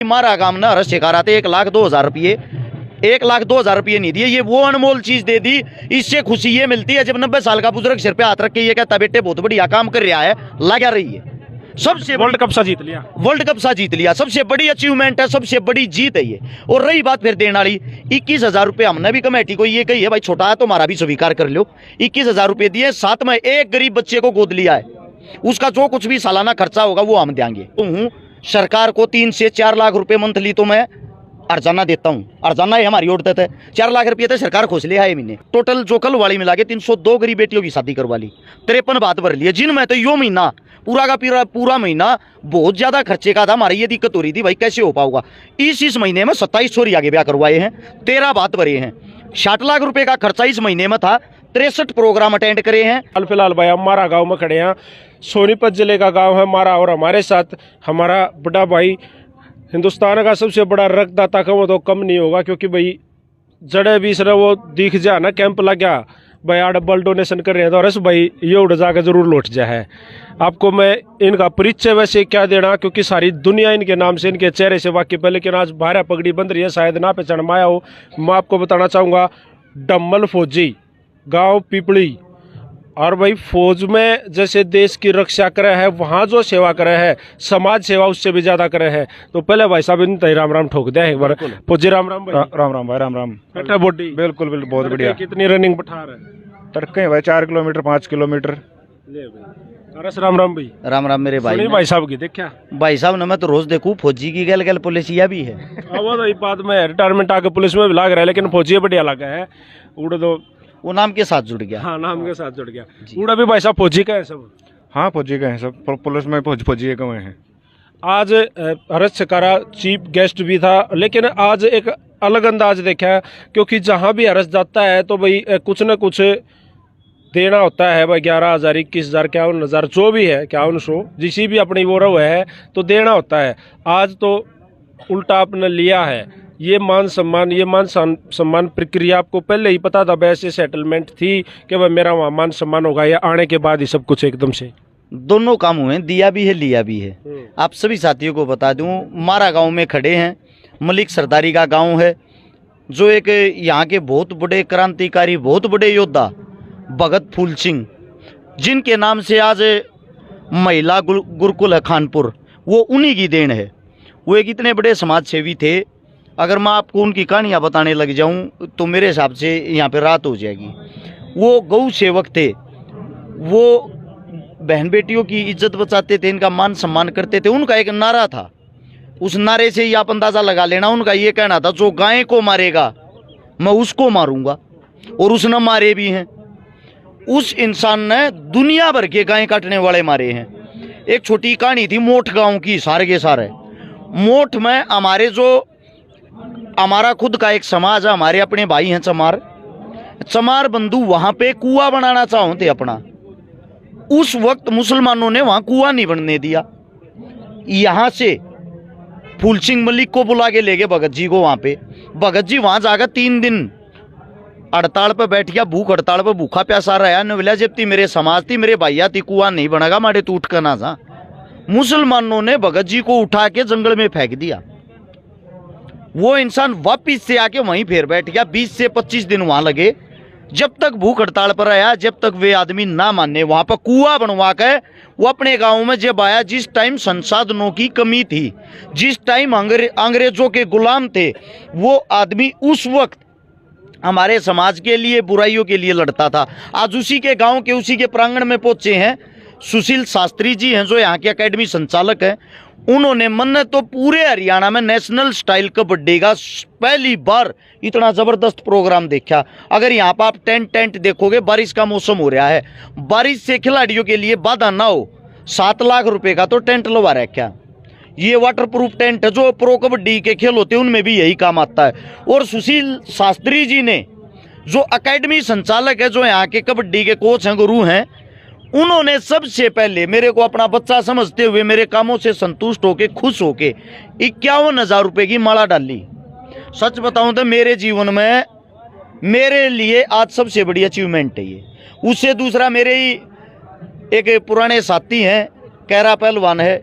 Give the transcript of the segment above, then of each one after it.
हमारा काम ना रस सिखा रहा था 1,02,000 रुपये, 1,02,000 रुपये नहीं दिए। ये वो अनमोल चीज दे दी। इससे खुशी ये मिलती है जब 90 साल का बुजुर्ग सिर पे हाथ रख के ये कहता बेटे बहुत बढ़िया काम कर रहा है, लगा रही है। सबसे वर्ल्ड कप सा जीत लिया, वर्ल्ड कप सा जीत लिया, सबसे बड़ी अचीवमेंट है, सबसे बड़ी जीत है ये। और रही बात फिर देने वाली, 21,000 रुपये हमने भी कमेटी को ये कही है भाई छोटा है तो हमारा भी स्वीकार कर लो। 21,000 रुपये दिए, साथ में एक गरीब बच्चे को गोद लिया है, उसका जो कुछ भी सालाना खर्चा होगा वो हम देंगे। तो हूँ सरकार को 3 से 4 लाख रुपए मंथली तो मैं अर्जाना देता हूँ, अर्जाना है हमारी उड़ते थे। 4 लाख रुपये तो सरकार खोज लिया है महीने। टोटल जो कल वाली मिला के 302 गरीब बेटियों की शादी करवा ली, 53 बात भर ली है, जिनमें तो यो महीना पूरा का पूरा महीना बहुत ज्यादा खर्चे का था। हमारी ये दिक्कत हो रही थी भाई कैसे हो पाऊंगा। इस महीने में 27 छोरी आगे ब्याह करवाए हैं, 13 बात भरे हैं। 60 लाख रुपए का खर्चा इस महीने में था, 63 प्रोग्राम अटेंड करे हैं। हाल फिलहाल भाई हमारा गांव में खड़े हैं, सोनीपत जिले का गांव है हमारा, और हमारे साथ हमारा बड़ा भाई, हिंदुस्तान का सबसे बड़ा रक्तदाता का वो तो कम नहीं होगा, क्योंकि भाई जड़े भी सर वो दिख जा ना कैंप लग गया भाई, डबल डोनेशन कर रहे हैं तो अरस भाई ये उड़ जाकर जरूर लौट जा है। आपको मैं इनका परिचय वैसे क्या देना, क्योंकि सारी दुनिया इनके नाम से, इनके चेहरे से वाकिफ है, लेकिन आज भारा पगड़ी बंध रही है, शायद ना पहचान में आया हो। मैं आपको बताना चाहूँगा डम्मल फौजी, गांव पिपली। और भाई फौज में जैसे देश की रक्षा करे है, वहाँ जो सेवा करे है, समाज सेवा उससे भी ज्यादा करे है। तो पहले भाई साहब इन राम राम ठोक दे एक बार। फौजी राम राम भाई। राम राम भाई, राम राम। बैठा बॉडी बिल्कुल बिल्कुल बहुत बढ़िया। कितनी रनिंग बैठा रहा है? तड़के भाई 4 किलोमीटर 5 किलोमीटर। ले भाई अरस राम राम भाई। राम राम मेरे भाई। भाई साहब की देखा भाई साहब ने मैं तो रोज देखूं, फौजी की गल गल पुलिसिया भी है। वो तो बात में रिटायरमेंट आके पुलिस में भी लाग रहा है, लेकिन फौजी बढ़िया लगा है। उड़ तो वो नाम के साथ जुड़ गया। हाँ नाम के साथ जुड़ गया। उड़ा भी भाई साहब फौजी का है सब। हाँ फौजी का है सब, पुलिस में फौजी के हुए हैं। आज हर्ष सकारा चीफ गेस्ट भी था, लेकिन आज एक अलग अंदाज देखा है, क्योंकि जहाँ भी हर्ष जाता है तो भाई कुछ न कुछ देना होता है भाई। 11,000 21,000 51,000 जो भी है 5100 जिसी भी अपनी वो रहो है तो देना होता है। आज तो उल्टा आपने लिया है। ये मान सम्मान प्रक्रिया आपको पहले ही पता था, वैसे सेटलमेंट थी कि भाई मेरा वहाँ मान सम्मान होगा, या आने के बाद ही सब कुछ एकदम से? दोनों काम हुए, दिया भी है लिया भी है। आप सभी साथियों को बता दूं, हमारा गांव में खड़े हैं, मलिक सरदारी का गांव है, जो एक यहाँ के बहुत बड़े क्रांतिकारी, बहुत बड़े योद्धा भगत फूल सिंह, जिनके नाम से आज महिला गुरुकुल है खानपुर, वो उन्हीं की देन है। वो एक इतने बड़े समाज सेवी थे। अगर मैं आपको उनकी कहानियाँ बताने लग जाऊं तो मेरे हिसाब से यहाँ पे रात हो जाएगी। वो गौ सेवक थे, वो बहन बेटियों की इज्जत बचाते थे, इनका मान सम्मान करते थे। उनका एक नारा था, उस नारे से ही आप अंदाज़ा लगा लेना, उनका ये कहना था जो गाय को मारेगा मैं उसको मारूंगा, और उसने मारे भी हैं। उस इंसान ने दुनिया भर के गाय काटने वाले मारे हैं। एक छोटी कहानी थी मोठ गाँव की, सारे के सारे मोठ में हमारा खुद का एक समाज है, हमारे अपने भाई हैं चमार बंधु, वहां पे कुआं बनाना चाहते अपना। उस वक्त मुसलमानों ने वहां कुआं नहीं बनने दिया। यहां से फूल सिंह मलिक को बुला के ले गए भगत जी को वहां पे। भगत जी वहां जाकर 3 दिन हड़ताल पे बैठ गया, भूख हड़ताल पे भूखा प्यासा रहा। नवला जब थी मेरे समाज थी, मेरे भैया थी, कुआं नहीं बनेगा मारे तू उठ कर ना जा। मुसलमानों ने भगत जी को उठा के जंगल में फेंक दिया। वो इंसान वापिस से आके वहीं फिर बैठ गया। 20 से 25 दिन वहां लगे, जब तक भूख हड़ताल पर आया, जब तक वे आदमी ना माने। वहां पर कुआं बनवा के वो अपने गांव में जब आया, जिस टाइम संसाधनों की कमी थी, जिस टाइम अंग्रेजों के गुलाम थे, वो आदमी उस वक्त हमारे समाज के लिए, बुराइयों के लिए लड़ता था। आज उसी के गांव के, उसी के प्रांगण में पहुंचे हैं सुशील शास्त्री जी हैं, जो यहाँ के एकेडमी संचालक हैं। उन्होंने मन तो पूरे हरियाणा में नेशनल स्टाइल कबड्डी का पहली बार इतना जबरदस्त प्रोग्राम देखा। अगर यहाँ पर आप टेंट देखोगे, बारिश का मौसम हो रहा है, बारिश से खिलाड़ियों के लिए बाधा ना हो, 7 लाख रुपए का तो टेंट लगा रखा। ये वाटर प्रूफ टेंट है, जो प्रो कबड्डी के खेल होते हैं उनमें भी यही काम आता है। और सुशील शास्त्री जी ने, जो एकेडमी संचालक है, जो यहाँ के कबड्डी के कोच हैं, गुरु हैं, उन्होंने सबसे पहले मेरे को अपना बच्चा समझते हुए, मेरे कामों से संतुष्ट होके, खुश होके 51,000 रुपए की माला डाली। सच बताऊं तो मेरे जीवन में, मेरे लिए आज सबसे बड़ी अचीवमेंट है ये। उससे दूसरा, मेरे ही एक पुराने साथी हैं, कैरा पहलवान है,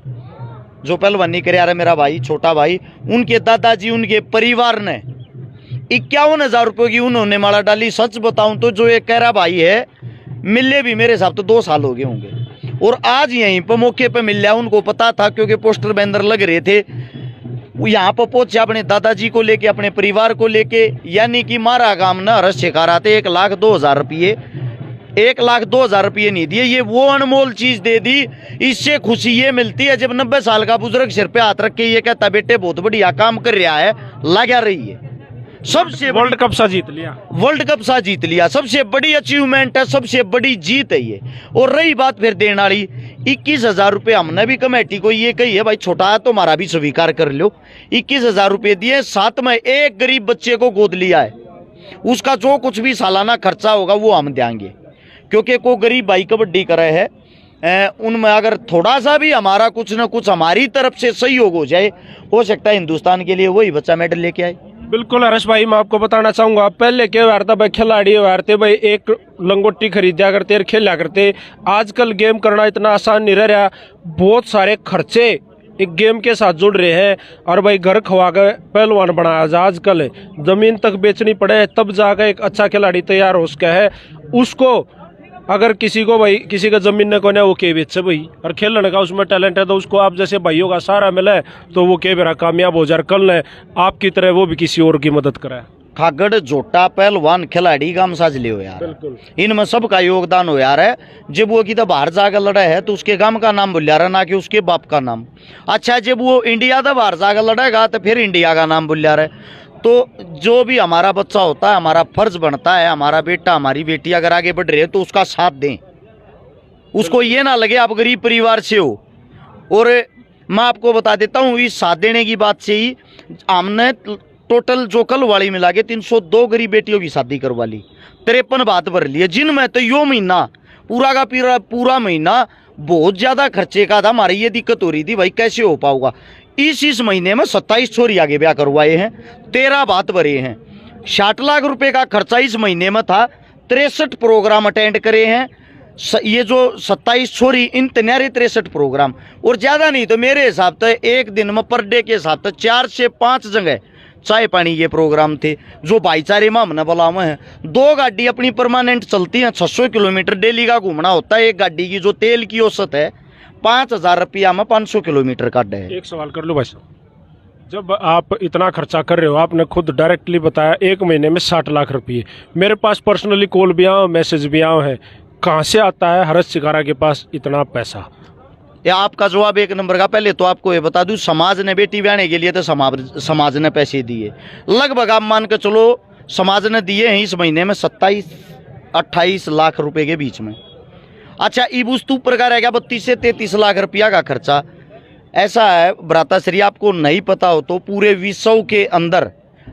जो पहलवानी करे आ रहा मेरा भाई छोटा भाई, उनके दादाजी उनके परिवार ने 51,000 रुपये की उन्होंने माला डाली। सच बताऊं तो जो ये कह रहा भाई है, मिले भी मेरे हिसाब तो 2 साल हो गए होंगे, और आज यहीं पर मौके पर मिल लिया। उनको पता था क्योंकि पोस्टर बैनर लग रहे थे। वो यहाँ पर पहुंचे अपने दादाजी को लेके, अपने परिवार को लेके, यानी कि मारा काम न हरस शिकाराते 1,02,000 रुपये, 1,02,000 रुपये नहीं दिए। ये वो अनमोल चीज दे दी। इससे खुशी ये मिलती है जब 90 साल का बुजुर्ग सिर पे हाथ रख के ये कहता बेटे बहुत बढ़िया काम कर रहा है, लगा रही है। सबसे वर्ल्ड कप सा जीत लिया, वर्ल्ड कप सा जीत लिया, सबसे बड़ी अचीवमेंट है, सबसे बड़ी जीत है ये। और रही बात फिर देने वाली, 21,000 रुपये हमने भी कमेटी को ये कही है भाई छोटा है तो हमारा भी स्वीकार कर लो। 21,000 रुपये दिए, साथ में एक गरीब बच्चे को गोद लिया है। उसका जो कुछ भी सालाना खर्चा होगा वो हम देंगे, क्योंकि को गरीब भाई कबड्डी करे है, उनमें अगर थोड़ा सा भी हमारा कुछ ना कुछ हमारी तरफ से सहयोग हो जाए, हो सकता है हिंदुस्तान के लिए वही बच्चा मेडल लेके आए। बिल्कुल हर्ष भाई, मैं आपको बताना चाहूंगा, पहले क्या हुआ था भाई, खिलाड़ी हुआ थे भाई, एक लंगोटी खरीदा करते और खेला करते। आजकल गेम करना इतना आसान नहीं रह रहा, बहुत सारे खर्चे एक गेम के साथ जुड़ रहे हैं। और भाई घर खवा के पहलवान बनाया जा, आजकल जमीन तक बेचनी पड़े तब जाकर एक अच्छा खिलाड़ी तैयार हो सका है। उसको अगर किसी को भाई किसी का जमीन न को वो के बेच भाई, और खेलने का उसमें टैलेंट है तो उसको आप जैसे भाइयों का सहारा मिला है तो वो के बेरा कामयाब हो जाए, कल है आपकी तरह वो भी किसी और की मदद करे। खागड़ जोटा पहलवान खिलाड़ी काम साज ले हो यार, इनमें सबका योगदान हो यार है। जब वो की तो बाहर जाकर लड़ा है तो उसके गांव का नाम बोलिया रहा, ना कि उसके बाप का नाम। अच्छा जब वो इंडिया तो बाहर जाकर लड़ेगा तो फिर इंडिया का नाम बोलिया रहा। तो जो भी हमारा बच्चा होता है, हमारा फर्ज बनता है, हमारा बेटा हमारी बेटी अगर आगे बढ़ रही है तो उसका साथ दें। उसको ये ना लगे आप गरीब परिवार से हो। और मैं आपको बता देता हूँ, इस साथ देने की बात से ही हमने टोटल जो कल वाली मिला के 302 गरीब बेटियों की शादी करवा ली, 53 बात भर लिए, जिनमें तो यो महीना पूरा का पूरा महीना बहुत ज्यादा खर्चे का था। हमारी ये दिक्कत हो रही थी भाई कैसे हो पाऊंगा। इस महीने में 27 छोरी आगे ब्याह करवाए हैं, 13 बात भरे हैं। 60 लाख रुपए का खर्चा इस महीने में था, 63 प्रोग्राम अटेंड करे हैं। ये जो 27 छोरी, इन तन्यारे 63 प्रोग्राम, और ज्यादा नहीं तो मेरे हिसाब से एक दिन में पर डे के हिसाब से 4 से 5 जगह चाय पानी ये प्रोग्राम थे जो भाईचारे में हमने बुलावे हैं। 2 गाड़ी अपनी परमानेंट चलती हैं, 600 किलोमीटर डेली का घूमना होता है। एक गाड़ी की जो तेल की औसत है 5,000 रुपया में 500 किलोमीटर का है। एक सवाल कर लो भाई साहब, जब आप इतना खर्चा कर रहे हो, आपने खुद डायरेक्टली बताया एक महीने में 60 लाख रुपये, मेरे पास पर्सनली कॉल भी आए, मैसेज भी आए हैं, कहाँ से आता है हर्ष शिकारा के पास इतना पैसा? या आपका जवाब एक नंबर का। पहले तो आपको ये बता दूं, समाज ने बेटी ब्याहने के लिए तो समाज ने पैसे दिए, लगभग आप मान के चलो समाज ने दिए हैं इस महीने में 27-28 लाख रुपए के बीच में। अच्छा इब उस प्रकार रहेगा 32 से 33 लाख रुपया का खर्चा। ऐसा है भ्राताश्री, आपको नहीं पता हो तो पूरे विश्व के अंदर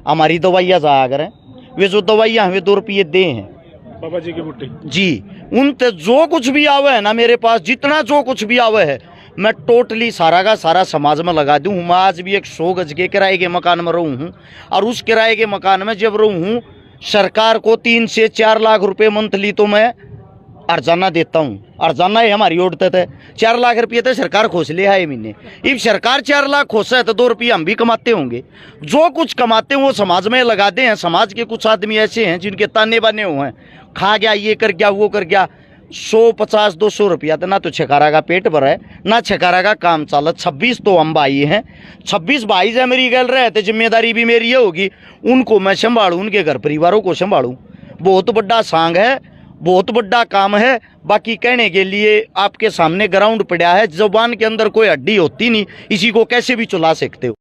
हमारी दवाइयाँ जाया करें, वे जो दवाइयाँ हमें 2 रुपये दे हैं बाबा जी की बुट्टी जी, उन ते जो कुछ भी आवे है ना मेरे पास, जितना जो कुछ भी आवे है मैं टोटली सारा का सारा समाज में लगा दूँ। मैं आज भी एक 100 गज के किराए के मकान में रहूँ हूँ, और उस किराए के मकान में जब रहूँ हूँ सरकार को 3 से 4 लाख रुपए मंथली तो मैं अर्जाना देता हूँ। अर्जाना ही हमारी उड़ते थे, 4 लाख रुपये तो सरकार खोस ले है महीने। इब सरकार 4 लाख खोसा है तो 2 रुपये हम भी कमाते होंगे। जो कुछ कमाते हैं वो समाज में लगाते हैं। समाज के कुछ आदमी ऐसे हैं जिनके ताने बाने हुए हैं, खा गया ये कर गया वो कर गया, 150-200 रुपया तो ना तो छकारा का पेट भरा है ना छकारा का काम चाला। 26 तो हम भाई हैं, 26 भाई से मेरी गल रहे तो जिम्मेदारी भी मेरी ये होगी, उनको मैं संभालूँ, उनके घर परिवारों को संभालूँ। बहुत बड़ा सांग है, बहुत बड़ा काम है। बाकी कहने के लिए आपके सामने ग्राउंड पड़ा है, जबान के अंदर कोई हड्डी होती नहीं, इसी को कैसे भी चला सकते हो।